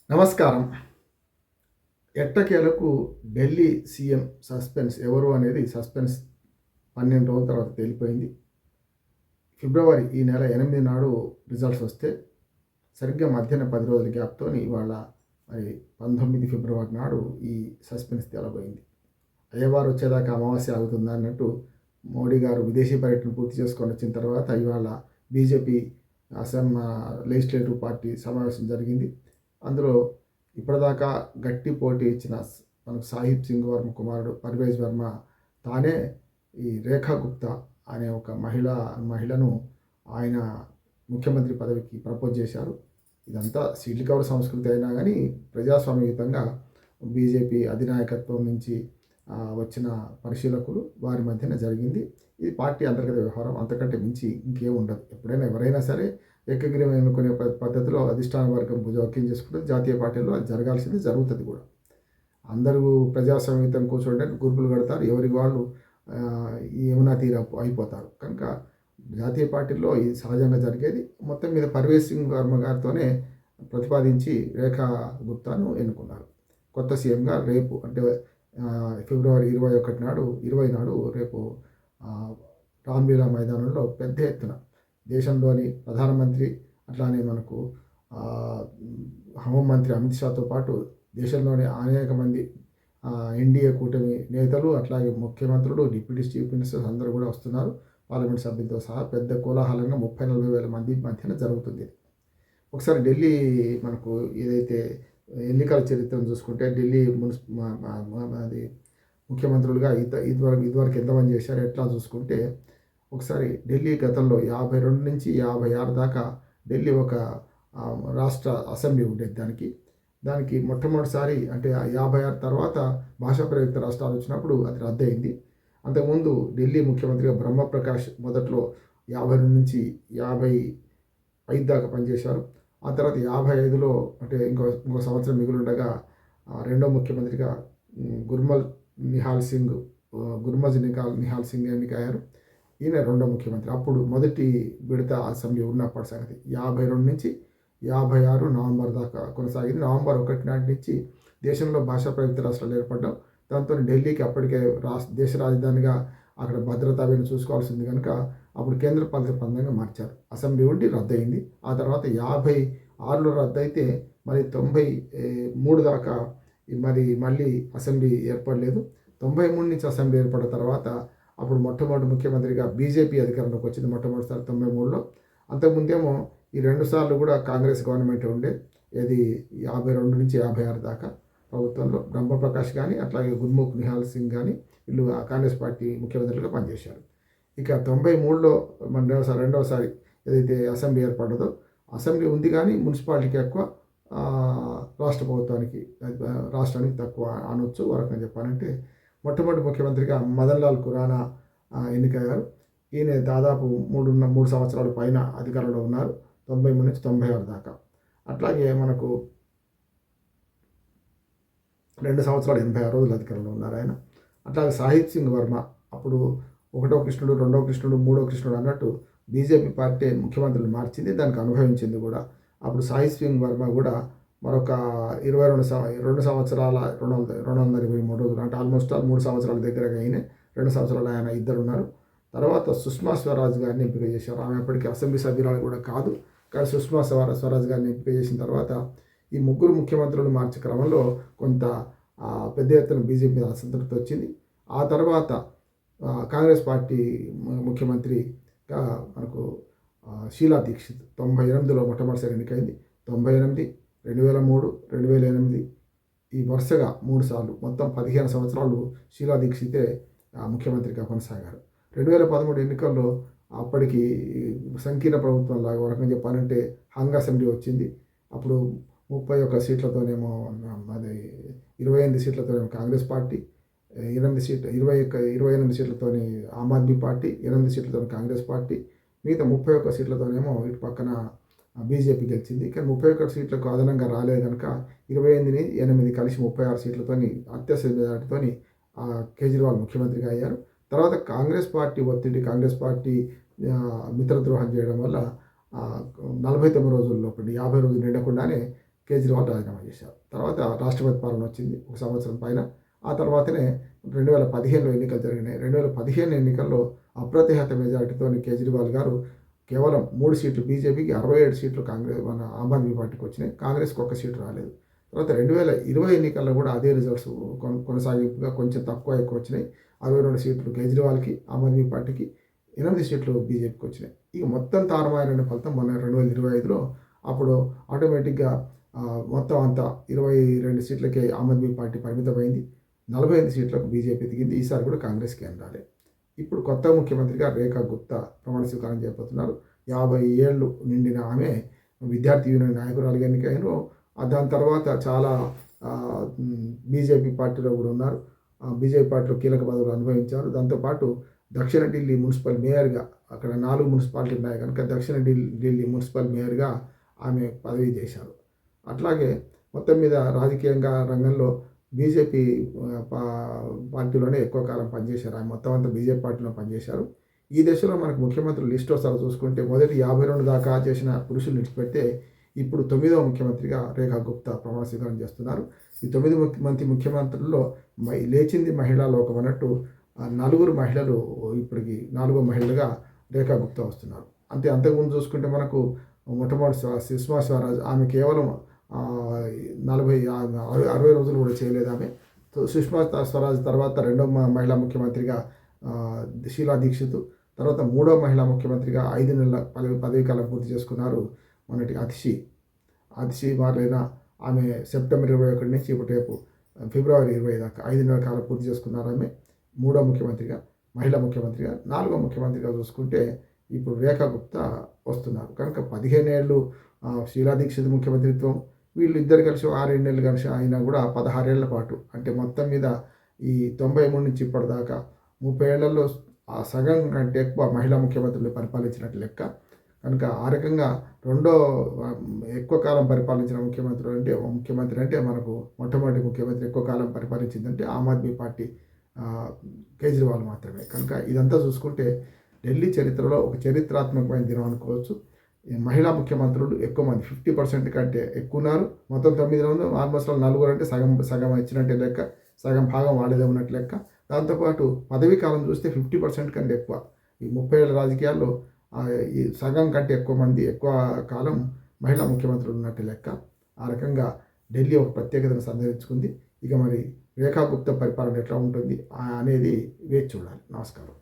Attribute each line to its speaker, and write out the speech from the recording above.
Speaker 1: నమస్కారం. ఎట్టకేలకు Delhi CM suspense ఎవరు అనేది సస్పెన్స్ 12 రోజుల తర్వాత తేలిపోయింది. ఈ నెల 8 నాడు రిజల్ట్స్ వస్తే సరిగ్గా మధ్యాహ్నం 10 రోజుల గ్యాప్‌తోని ఇవాళ మరి 19 ఫిబ్రవరి నాడు ఈ సస్పెన్స్ తేలబోయింది. అయ్యవారు వచ్చేదాకా అమావాస్య ఆగుతుందా అన్నట్టు మోడీ గారు విదేశీ పర్యటన పూర్తి చేసుకొని వచ్చిన తర్వాత ఇవాళ బీజేపీ లెజిస్లేటివ్ పార్టీ సమావేశం జరిగింది. అందులో ఇప్పటిదాకా గట్టి పోటీ ఇచ్చిన మనకు సాహిబ్ సింగ్ వర్మ కుమారుడు పర్వేజ్ వర్మ తానే ఈ రేఖా గుప్తా అనే ఒక మహిళను ఆయన ముఖ్యమంత్రి పదవికి ప్రపోజ్ చేశారు. ఇదంతా సీట్లు కవర్ సంస్కృతి అయినా కానీ ప్రజాస్వామ్యయుతంగా బీజేపీ అధినాయకత్వం నుంచి వచ్చిన పరిశీలకులు వారి మధ్యన జరిగింది. ఇది పార్టీ అంతర్గత వ్యవహారం, అంతకంటే మించి ఇంకేం ఉండదు. ఎప్పుడైనా ఎవరైనా సరే ఏకగ్రీవం ఎన్నుకునే పద్ధతిలో అధిష్టాన వర్గం జోక్యం చేసుకుంటుంది. జాతీయ పార్టీల్లో అది జరగాల్సింది జరుగుతుంది కూడా. అందరూ ప్రజాస్వామ్యయుతం కూర్చోడానికి గ్రూపులు కడతారు, ఎవరికి వాళ్ళు యమునా తీర అయిపోతారు. కనుక జాతీయ పార్టీల్లో ఇది సహజంగా జరిగేది. మొత్తం మీద పర్వేజ్ సింగ్ వర్మ గారితోనే ప్రతిపాదించి రేఖా గుప్తాను ఎన్నుకున్నారు కొత్త సీఎంగా. రేపు అంటే ఫిబ్రవరి 20 నాడు రేపు రామ్లీలా మైదానంలో పెద్ద ఎత్తున దేశంలోని ప్రధానమంత్రి, అట్లానే మనకు హోంమంత్రి అమిత్ షాతో పాటు దేశంలోని అనేక మంది ఎన్డీఏ కూటమి నేతలు, అట్లాగే ముఖ్యమంత్రులు, డిప్యూటీ చీఫ్ మినిస్టర్స్ అందరూ కూడా వస్తున్నారు. పార్లమెంట్ సభ్యులతో సహా పెద్ద కోలాహలంగా 30-40 వేల మంది మధ్యన జరుగుతుంది. ఒకసారి ఢిల్లీ మనకు ఏదైతే ఎన్నికల చరిత్రను చూసుకుంటే ఢిల్లీ అది ముఖ్యమంత్రులుగా ఇదివరకు ఎంతమంది చేశారు ఎట్లా చూసుకుంటే, ఒకసారి ఢిల్లీ గతంలో 52 నుంచి 56 దాకా ఢిల్లీ ఒక రాష్ట్ర అసెంబ్లీ ఉండేది. దానికి మొట్టమొదటిసారి అంటే 56 తర్వాత భాషా ప్రయుక్త రాష్ట్రాలు వచ్చినప్పుడు అది రద్దయింది. అంతకుముందు ఢిల్లీ ముఖ్యమంత్రిగా బ్రహ్మప్రకాష్ మొదట్లో 52 నుంచి 55 దాకా పనిచేశారు. ఆ తర్వాత 55లో అంటే ఇంకో సంవత్సరం మిగులుండగా రెండో ముఖ్యమంత్రిగా గుర్మజ్ నిహాల్ సింగ్ ఎన్నికయ్యారు. ఈయన రెండో ముఖ్యమంత్రి. అప్పుడు మొదటి విడత అసెంబ్లీ ఉన్నప్పటి సంగతి 52 నుంచి 56 నవంబర్ దాకా కొనసాగింది. నవంబర్ 1 నాటి నుంచి దేశంలో భాషా ప్రయుక్త రాష్ట్రాలు ఏర్పడడం, దాంతో ఢిల్లీకి అప్పటికే దేశ రాజధానిగా అక్కడ భద్రత అవన్నీ చూసుకోవాల్సింది కనుక అప్పుడు కేంద్ర పాలిత ప్రాంతంగా మార్చారు. అసెంబ్లీ ఉండి రద్దయింది. ఆ తర్వాత 56లో రద్దయితే మరి 93 దాకా మళ్ళీ అసెంబ్లీ ఏర్పడలేదు. 93 నుంచి అసెంబ్లీ ఏర్పడిన తర్వాత అప్పుడు మొట్టమొదటి ముఖ్యమంత్రిగా బీజేపీ అధికారంలోకి వచ్చింది మొట్టమొదటిసారి 93లో. అంతకుముందేమో ఈ 2 సార్లు కూడా కాంగ్రెస్ గవర్నమెంట్ ఉండే, ఏది 52 నుంచి 56 దాకా ప్రభుత్వంలో బ్రహ్మప్రకాష్ కానీ అట్లాగే గుర్ముఖ్ నిహాల్ సింగ్ కానీ వీళ్ళు కాంగ్రెస్ పార్టీ ముఖ్యమంత్రులుగా పనిచేశారు. ఇక 93లో రెండవసారి ఏదైతే అసెంబ్లీ ఏర్పడ్డదో అసెంబ్లీ ఉంది కానీ మున్సిపాలిటీకి ఎక్కువ, రాష్ట్రానికి తక్కువ అనొచ్చు. వరకని చెప్పాలంటే మొట్టమొదటి ముఖ్యమంత్రిగా మదన్ లాల్ ఖురానా ఎన్నికయ్యారు. ఈయన దాదాపు 3 సంవత్సరాల పైన అధికారంలో ఉన్నారు, 93 నుంచి 96 దాకా. అట్లాగే మనకు 2 సంవత్సరాలు 86 రోజులు అధికారంలో ఉన్నారు ఆయన. అట్లాగే సాహిబ్ సింగ్ వర్మ అప్పుడు 1వ కృష్ణుడు, 2వ కృష్ణుడు, 3వ కృష్ణుడు అన్నట్టు బీజేపీ పార్టీ ముఖ్యమంత్రులు మార్చింది, దానికి అనుభవించింది కూడా. అప్పుడు సాహిబ్ సింగ్ వర్మ కూడా మరొక 2 సంవత్సరాల 223 రోజులు అంటే ఆల్మోస్ట్ 3 సంవత్సరాల దగ్గరగా అయిన 2 సంవత్సరాలు ఆయన ఇద్దరు ఉన్నారు. తర్వాత సుష్మా స్వరాజ్ గారిని ఎంపిక చేశారు. ఆమె అప్పటికి అసెంబ్లీ సభ్యురాలు కూడా కాదు, కానీ సుష్మా స్వరాజ్ గారిని ఎంపిక చేసిన తర్వాత ఈ ముగ్గురు ముఖ్యమంత్రులు మార్చే క్రమంలో కొంత పెద్ద ఎత్తున బీజేపీ అసంతృప్తి వచ్చింది. ఆ తర్వాత కాంగ్రెస్ పార్టీ ముఖ్యమంత్రిగా మనకు షీలా దీక్షిత్ 98లో మొట్టమొదటిసారి ఎన్నికైంది. 98, 2003, 2008 ఈ వరుసగా 3 సార్లు మొత్తం 15 సంవత్సరాలు షీలా దీక్షితే ముఖ్యమంత్రిగా కొనసాగారు. 2013 ఎన్నికల్లో అప్పటికి సంకీర్ణ ప్రభుత్వం లాగా ఒక రకంగా చెప్పాలంటే హంగ్ అసెంబ్లీ వచ్చింది. అప్పుడు 31 సీట్లతోనేమో అది 28 సీట్లతోనేమో Congress party, 28 సీట్లతోని Aam Aadmi party, 8 సీట్లతోని Congress party, మిగతా 31 సీట్లతోనేమో ఇటు పక్కన బీజేపీ గెలిచింది. కానీ 31 సీట్లకు అదనంగా రాలేదు కనుక 28 కలిసి 36 సీట్లతోని అత్యవసర మెజార్టీతోని కేజ్రీవాల్ ముఖ్యమంత్రిగా అయ్యారు. తర్వాత కాంగ్రెస్ పార్టీ ఒత్తిడి, కాంగ్రెస్ పార్టీ మిత్రద్రోహం చేయడం వల్ల 49 రోజుల లోపల 50 రోజులు నిండకుండానే కేజ్రీవాల్ రాజీనామా చేశారు. తర్వాత రాష్ట్రపతి పాలన వచ్చింది 1 సంవత్సరం పైన. ఆ తర్వాతనే 2015లో ఎన్నికలు జరిగినాయి. 2015 ఎన్నికల్లో అప్రతిహత మెజారిటీతో కేజ్రీవాల్ గారు కేవలం 3 సీట్లు బీజేపీకి, 67 సీట్లు మన ఆమ్ ఆద్మీ పార్టీకి వచ్చినాయి. కాంగ్రెస్కి 1 సీటు రాలేదు. తర్వాత 2020 ఎన్నికల్లో కూడా అదే రిజల్ట్స్ కొనసాగింపుగా కొంచెం తక్కువ ఎక్కువ వచ్చినాయి. 62 సీట్లు కేజ్రీవాల్కి, ఆమ్ ఆద్మీ పార్టీకి, 8 సీట్లు బీజేపీకి వచ్చినాయి. ఇక మొత్తం తారుమారైన ఫలితం మొన్న 2025లో అప్పుడు ఆటోమేటిక్గా మొత్తం అంతా 22 సీట్లకే ఆమ్ ఆద్మీ పార్టీ పరిమితమైంది. 45 సీట్లకు బీజేపీ దిగింది. ఈసారి కూడా కాంగ్రెస్కి ఎందాలి. ఇప్పుడు కొత్త ముఖ్యమంత్రిగా రేఖా గుప్తా ప్రమాణ స్వీకారం చేయబోతున్నారు. 50 ఏళ్ళు నిండిన ఆమె విద్యార్థి యూనియన్ నాయకురాలుగా ఎన్నికైన. దాని తర్వాత చాలా బీజేపీ పార్టీలో కూడా ఉన్నారు. బీజేపీ పార్టీలో కీలక పదవులు అనుభవించారు. దాంతోపాటు దక్షిణ ఢిల్లీ మున్సిపల్ మేయర్గా, అక్కడ 4 మున్సిపాలిటీ ఉన్నాయి కనుక దక్షిణ ఢిల్లీ మున్సిపల్ మేయర్గా ఆమె పదవి చేశారు. అట్లాగే మొత్తం మీద రాజకీయంగా రంగంలో బీజేపీ పార్టీలోనే ఎక్కువ కాలం పనిచేశారు. ఆయన మొత్తం అంతా బీజేపీ పార్టీలో పనిచేశారు. ఈ దశలో మనకు ముఖ్యమంత్రుల లిస్ట్ ఒకసారి చూసుకుంటే మొదటి 52 దాకా చేసిన పురుషులు విడిచిపెడితే ఇప్పుడు 9వ ముఖ్యమంత్రిగా రేఖా గుప్తా ప్రమాణ స్వీకారం చేస్తున్నారు. ఈ 9 మంది ముఖ్యమంత్రుల్లో లేచింది మహిళా లోకం అన్నట్టు 4 మహిళలు ఇప్పటికి 4వ మహిళగా రేఖా గుప్తా వస్తున్నారు. అంతకుముందు చూసుకుంటే మనకు మొట్టమొదటి సుష్మా స్వరాజ్, ఆమె కేవలం 60 రోజులు కూడా చేయలేదు ఆమె. సుష్మా స్వరాజ్ తర్వాత 2వ మహిళా ముఖ్యమంత్రిగా షీలా దీక్షిత్, తర్వాత 3వ మహిళా ముఖ్యమంత్రిగా 5 నెలల పదవీ కాలం పూర్తి చేసుకున్నారు మొన్నటి అతిశి మారిన ఆమె సెప్టెంబర్ 21 నుంచి రేపు ఫిబ్రవరి 20 దాకా 5 నెలల కాలం పూర్తి చేసుకున్నారు ఆమె 3వ ముఖ్యమంత్రిగా, మహిళా ముఖ్యమంత్రిగా. 4వ ముఖ్యమంత్రిగా చూసుకుంటే ఇప్పుడు రేఖా గుప్తా వస్తున్నారు కనుక 15 ఏళ్ళు షీలా దీక్షిత్ ముఖ్యమంత్రిత్వం, వీళ్ళు ఇద్దరు కలిసి 6 నెలలు కలిసి అయినా కూడా 16 ఏళ్ల పాటు, అంటే మొత్తం మీద ఈ 93 నుంచి ఇప్పటిదాకా 30 ఏళ్లలో సగం కంటే ఎక్కువ మహిళా ముఖ్యమంత్రులు పరిపాలించినట్టు లెక్క. కనుక ఆ రకంగా ఎక్కువ కాలం పరిపాలించిన ముఖ్యమంత్రి అంటే మనకు మొట్టమొదటి ముఖ్యమంత్రి ఎక్కువ కాలం పరిపాలించిందంటే ఆమ్ ఆద్మీ పార్టీ కేజ్రీవాల్ మాత్రమే. కనుక ఇదంతా చూసుకుంటే ఢిల్లీ చరిత్రలో ఒక చరిత్రాత్మకమైన దినం అనుకోవచ్చు. మహిళా ముఖ్యమంత్రులు ఎక్కువ మంది 50% కంటే ఎక్కువ ఉన్నారు. మొత్తం 9 ఆల్మోస్ట్ 4 అంటే సగం ఇచ్చినట్టే లెక్క, సగం భాగం వాళ్ళదే ఉన్నట్టు లెక్క. దాంతోపాటు పదవీ కాలం చూస్తే 50% కంటే ఎక్కువ. ఈ 30 ఏళ్ళ రాజకీయాల్లో ఈ సగం కంటే ఎక్కువ కాలం మహిళా ముఖ్యమంత్రులు ఉన్నట్టు లెక్క. ఆ రకంగా ఢిల్లీ ఒక ప్రత్యేకతను సంతరించుకుంది. ఇక మరి రేఖా గుప్తా పరిపాలన ఎట్లా ఉంటుంది అనేది వేచి చూడాలి. నమస్కారం.